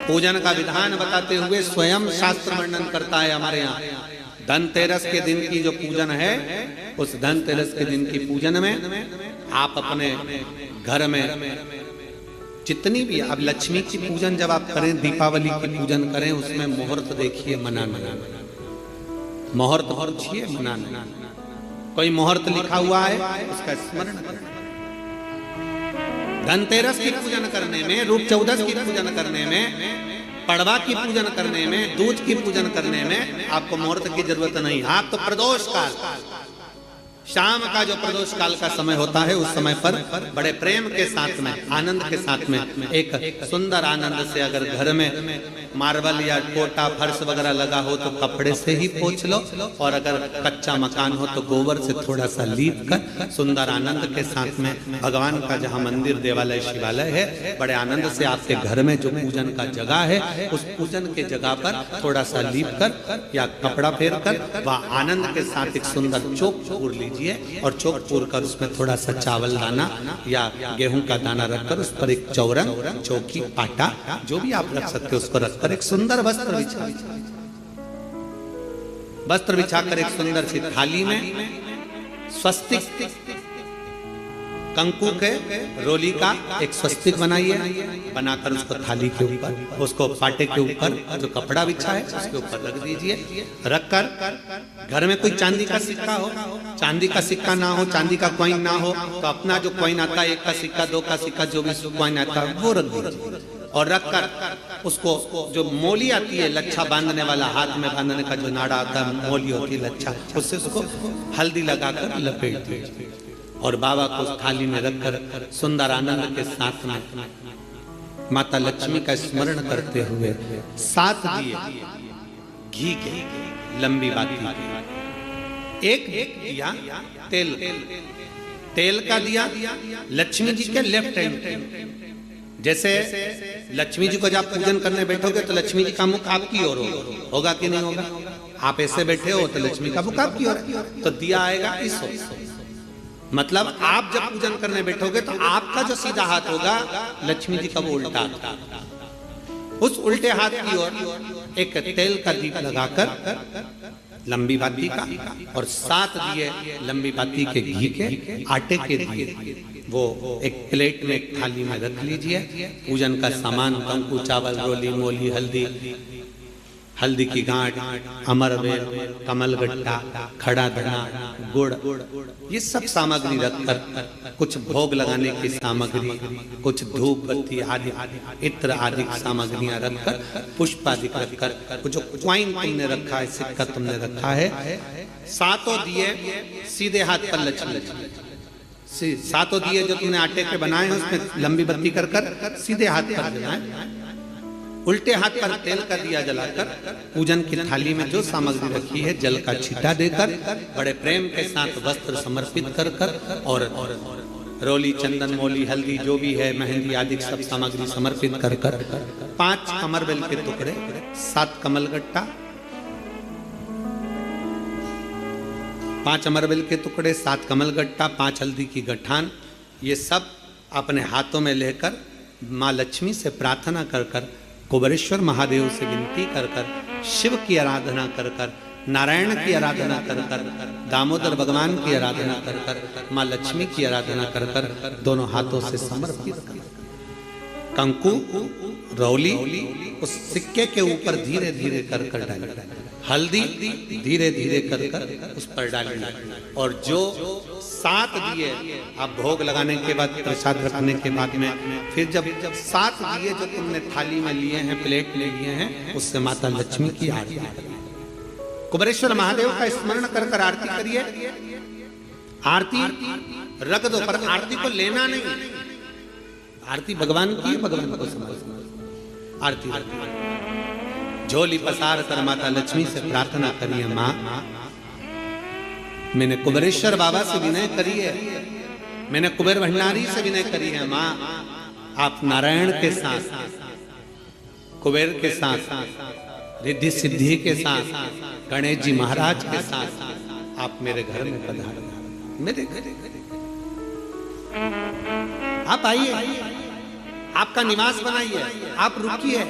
पूजन का विधान बताते हुए स्वयं शास्त्र वर्णन करता है हमारे यहाँ। धनतेरस के दिन की जो पूजन है, उस धनतेरस के दिन की पूजन में आप अपने घर में जितनी भी, अब लक्ष्मी की पूजन जब आप करें, दीपावली की पूजन करें, उसमें मुहूर्त देखिए, मनाना, मुहूर्त पूछिए, मनाना। कोई मुहूर्त लिखा हुआ है उसका स्मरण करें। धनतेरस की पूजन करने में, रूप चौदस की पूजन करने में, पड़वा की पूजन करने में, दूज की पूजन करने में आपको मुहूर्त की जरूरत नहीं। आप तो प्रदोष काल, शाम का जो प्रदोष काल का समय होता है, उस समय पर बड़े प्रेम के साथ में, आनंद के साथ में, एक सुंदर आनंद से, अगर घर में मार्बल या कोटा फर्श वगैरह लगा हो तो कपड़े से ही पोंछ लो, और अगर कच्चा मकान हो तो गोबर से थोड़ा सा लीप कर सुंदर आनंद के साथ में भगवान का जहाँ मंदिर, देवालय, शिवालय है, बड़े आनंद से आपके घर में जो पूजन का जगह है, उस पूजन के जगह पर थोड़ा सा लीप कर या कपड़ा फेर कर वह आनंद के साथ एक सुंदर चौक पूर लीजिए, और चौक पूर कर उसमें थोड़ा सा चावल दाना या गेहूं का दाना रखकर उस पर एक चौरंग, चौकी, आटा, जो भी आप रख सकते हो उसको रखकर एक सुंदर वस्त्र बिछाकर एक सुंदर सी थाली में स्वस्तिक, कंकु के रोली का एक स्वस्तिक बनाइए, बनाकर उसको थाली के ऊपर, उसको पाटे के ऊपर जो कपड़ा बिछा है उसके ऊपर रख दीजिए। रखकर घर में कोई चांदी का सिक्का हो, चांदी का सिक्का ना हो, चांदी का कॉइन ना हो, तो अपना जो कॉइन आता है, 1 का सिक्का, 2 का सिक्का, जो भी कॉइन आता है वो रख दीजिए। और रखकर उसको, जो मोली आती है, लच्छा बांधने वाला, हाथ में बांधने का जो नाड़ा आता है, मोली होती है लच्छा, उससे उसको हल्दी लगाकर लपेट दीजिए और बाबा को उस थाली में रखकर सुंदर आनंद के साथ में माता लक्ष्मी का स्मरण करते हुए 7 दिए घी के, लंबी बाती के, एक दिया तेल का दिया लक्ष्मी जी के लेफ्ट हैंड। जैसे लक्ष्मी जी को जब पूजन करने बैठोगे तो लक्ष्मी जी का मुख आपकी ओर होगा कि नहीं होगा? आप ऐसे बैठे हो तो लक्ष्मी का मुख आपकी ओर, तो दिया आएगा इस ओर। मतलब आप जब पूजन करने बैठोगे तो आपका जो सीधा हाथ होगा, लक्ष्मी जी का वो उल्टा हाथ, उस उल्टे हाथ की ओर एक तेल का दीप लगाकर लंबी बाती का, और 7 दिए लंबी बाती के घी के, आटे के दिए वो एक प्लेट में, एक थाली में रख लीजिए। पूजन का सामान, कंकु, चावल, रोली, मोली, हल्दी की गांठ, अमरवेल, कमलगट्टा, खड़ा धना, गुड़, ये सब सामग्री रखकर, कुछ भोग लगाने की सामग्री, कुछ धूप बत्ती आदि, इत्र आदि सामग्रियां रखकर, पुष्प आदि रखकर, जो क्वाइन तुमने रखा है, सिक्का तुमने रखा है, 7 दिए सीधे हाथ पर लक्ष्मी, 7 दिए जो तुमने आटे के बनाए हैं उसमें लंबी बत्ती कर सीधे हाथ पर जलाएं। उल्टे हाथ पर तेल का दिया जलाकर पूजन की थाली में जो सामग्री रखी है, जल का छींटा देकर, बड़े प्रेम के साथ वस्त्र समर्पित कर और रोली, चंदन, मोली, हल्दी, जो भी है, मेहंदी आदि सब सामग्री समर्पित कर 5 अमरबेल के टुकड़े, 7 कमलगट्टा, 5 अमरबेल के टुकड़े, 7 कमलगट्टा, 5 हल्दी की गठान, ये सब अपने हाथों में लेकर माँ लक्ष्मी से प्रार्थना कर कुबेरेश्वर महादेव से विनती कर शिव की आराधना कर नारायण की आराधना कर दामोदर भगवान की आराधना कर माँ लक्ष्मी की आराधना कर दोनों हाथों से समर्पित कर कंकु, रौली उस सिक्के के ऊपर धीरे धीरे कर डाल, हल्दी धीरे धीरे कर उस पर डालना, और जो 7 दिए आप भोग लगाने के बाद, प्रसाद रखने के बाद में, फिर जब 7 दिए जो तुमने थाली में लिए हैं, प्लेट में लिए हैं, उससे माता लक्ष्मी की आरती करिए। कुबेरेश्वर महादेव का स्मरण कर आरती करिए। आरती रख दो, पर आरती को लेना नहीं, आरती भगवान की, भगवान को समझना। आरती झोली पसार कर माता लक्ष्मी से प्रार्थना करिए, माँ मैंने कुबेरेश्वर बाबा से विनय करी है, मैंने कुबेर भंडारी से विनय करी है, माँ आप नारायण के साथ, कुबेर के साथ, रिद्धि सिद्धि के साथ, गणेश जी महाराज के साथ आप मेरे घर में पधारो, मेरे घर आप आइए, आपका निवास बनाइए, आप रुकिए।